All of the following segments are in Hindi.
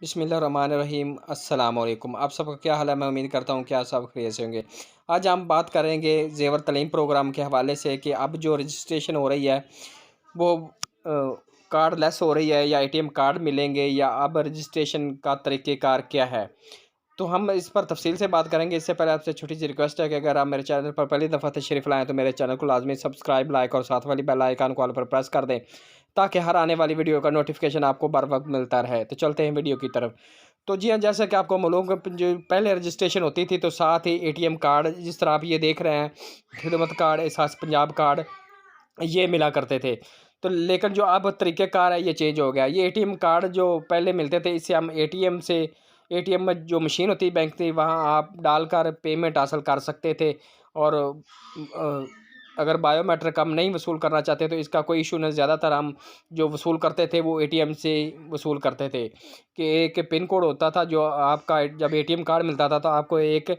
बिस्मिल्लाहिर्रहमानिर्रहीम अस्सलाम वालेकुम। आप सबका क्या हाल है? मैं उम्मीद करता हूँ कि आप सब खैरियत से होंगे। आज हम बात करेंगे ज़ेवर तलीम प्रोग्राम के हवाले से कि अब जो रजिस्ट्रेशन हो रही है वो कार्ड लेस हो रही है या एटीएम कार्ड मिलेंगे या अब रजिस्ट्रेशन का तरीक़ेकार क्या है? तो हम इस पर तफ़सील से बात करेंगे। इससे पहले आपसे छोटी सी रिक्वेस्ट है कि अगर आप मेरे चैनल पर पहली दफ़ा तशरीफ़ लाएँ तो मेरे चैनल को लाज़मी सब्सक्राइब, लाइक और साथ वाली बेल आइकन को ऑल पर प्रेस कर दें, ताकि हर आने वाली वीडियो का नोटिफिकेशन आपको बर वक्त मिलता रहे। तो चलते हैं वीडियो की तरफ। तो जी हाँ, जैसा कि आपको मालूम है जो पहले रजिस्ट्रेशन होती थी तो साथ ही एटीएम कार्ड, जिस तरह आप ये देख रहे हैं, खिदमत कार्ड, एहसास पंजाब कार्ड, ये मिला करते थे। तो लेकिन जो अब तरीक़ेकार है ये चेंज हो गया। ये एटीएम कार्ड जो पहले मिलते थे, इससे हम एटीएम में जो मशीन होती है बैंक की, वहाँ आप डालकर पेमेंट हासिल कर सकते थे। और अगर बायोमेट्रिक हम नहीं वसूल करना चाहते तो इसका कोई इशू नहीं। ज़्यादातर हम जो वसूल करते थे वो एटीएम से वसूल करते थे कि एक पिन कोड होता था जो आपका, जब एटीएम कार्ड मिलता था तो आपको एक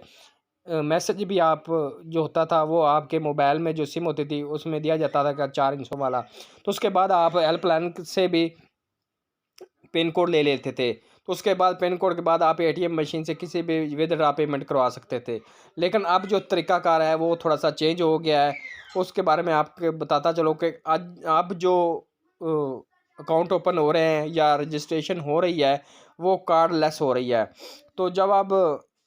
मैसेज भी आप जो होता था वो आपके मोबाइल में जो सिम होती थी उसमें दिया जाता था का 4 हिस्सों वाला। तो उसके बाद आप हेल्पलाइन से भी पिन कोड ले लेते थे। तो उसके बाद पिन कोड के बाद आप एटीएम मशीन से किसी भी विथड्रॉ पेमेंट करवा सकते थे। लेकिन अब जो तरीक़ाकार है वो थोड़ा-सा चेंज हो गया है। उसके बारे में आपको बताता चलूँ कि आज अब जो अकाउंट ओपन हो रहे हैं या रजिस्ट्रेशन हो रही है, वो कार्ड लेस हो रही है। तो जब आप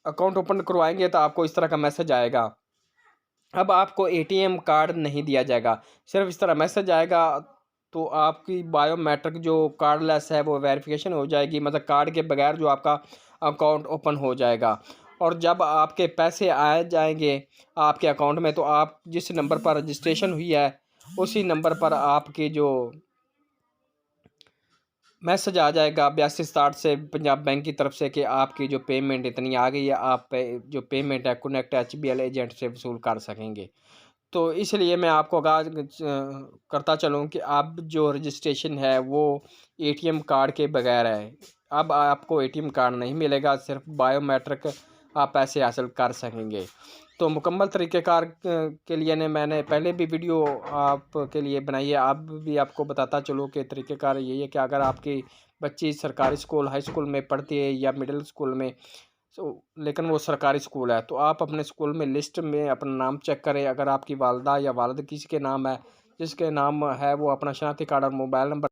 अकाउंट ओपन करवाएँगे तो आपको इस तरह का मैसेज आएगा। अब आपको एटीएम कार्ड नहीं दिया जाएगा, सिर्फ़ इस तरह मैसेज आएगा। तो आपकी बायोमेट्रिक जो कार्डलेस है वो वेरिफ़िकेशन हो जाएगी, मतलब कार्ड के बगैर जो आपका अकाउंट ओपन हो जाएगा। और जब आपके पैसे आ जाएँगे आपके अकाउंट में तो आप जिस नंबर पर रजिस्ट्रेशन हुई है, उसी नंबर पर आपकी जो मैसेज आ जाएगा 8260 से पंजाब बैंक की तरफ से कि आपकी जो पेमेंट इतनी आ गई है, आप जो पेमेंट है कनेक्ट एचबीएल एजेंट से वसूल कर सकेंगे। तो इसलिए मैं आपको आगाह करता चलूँ कि अब जो रजिस्ट्रेशन है वो एटीएम कार्ड के बगैर है। अब आपको एटीएम कार्ड नहीं मिलेगा, सिर्फ बायोमेट्रिक आप पैसे हासिल कर सकेंगे। तो मुकम्मल तरीक़ेकार के लिए ने मैंने पहले भी वीडियो आपके लिए बनाई है। अब भी आपको बताता चलूँ कि तरीक़ेकार यही है कि अगर आपकी बच्ची सरकारी स्कूल, हाई स्कूल में पढ़ती है या मिडिल स्कूल में, लेकिन वो सरकारी स्कूल है, तो आप अपने स्कूल में लिस्ट में अपना नाम चेक करें। अगर आपकी वालदा या वालिद किसी के नाम है, जिसके नाम है वो अपना शनाख्ती कार्ड और मोबाइल नंबर